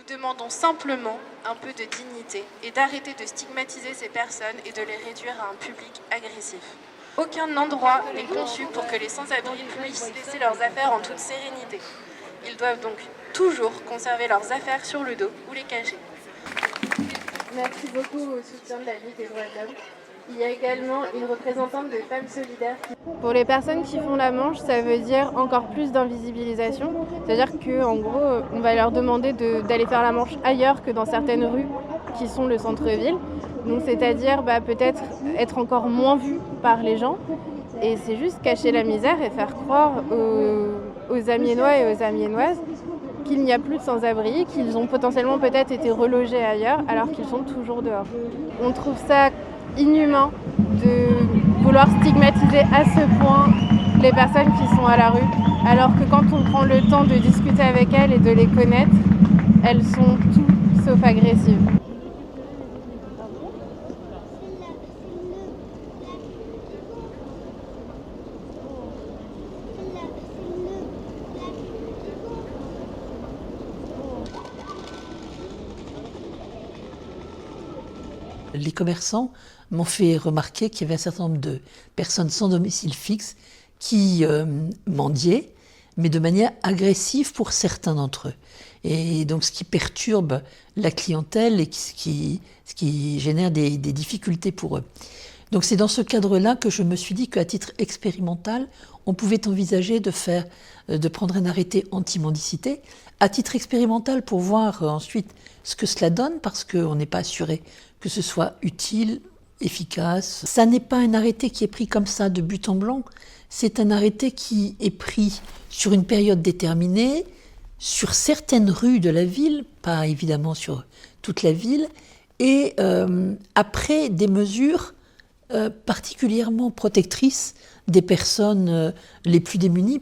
Nous demandons simplement un peu de dignité et d'arrêter de stigmatiser ces personnes et de les réduire à un public agressif. Aucun endroit n'est conçu pour que les sans-abri puissent laisser leurs affaires en toute sérénité. Ils doivent donc toujours conserver leurs affaires sur le dos ou les cacher. Merci beaucoup au soutien de la Ligue des droits de l'homme. Il y a également une représentante de Femmes Solidaires. Pour les personnes qui font la manche, ça veut dire encore plus d'invisibilisation. C'est-à-dire qu'en gros, on va leur demander d'aller faire la manche ailleurs que dans certaines rues qui sont le centre-ville. Donc c'est-à-dire peut-être être encore moins vu par les gens. Et c'est juste cacher la misère et faire croire aux Amiénois et aux Amiénoises qu'il n'y a plus de sans-abri, qu'ils ont potentiellement peut-être été relogés ailleurs alors qu'ils sont toujours dehors. On trouve ça inhumain de vouloir stigmatiser à ce point les personnes qui sont à la rue, alors que quand on prend le temps de discuter avec elles et de les connaître, elles sont tout sauf agressives. Les commerçants m'ont fait remarquer qu'il y avait un certain nombre de personnes sans domicile fixe qui mendiaient, mais de manière agressive pour certains d'entre eux. Et donc ce qui perturbe la clientèle et ce qui génère des difficultés pour eux. Donc c'est dans ce cadre-là que je me suis dit qu'à titre expérimental, on pouvait envisager de prendre un arrêté anti-mendicité, à titre expérimental pour voir ensuite ce que cela donne, parce qu'on n'est pas assuré que ce soit utile, efficace. Ça n'est pas un arrêté qui est pris comme ça de but en blanc, c'est un arrêté qui est pris sur une période déterminée, sur certaines rues de la ville, pas évidemment sur toute la ville, et après des mesures particulièrement protectrices des personnes les plus démunies.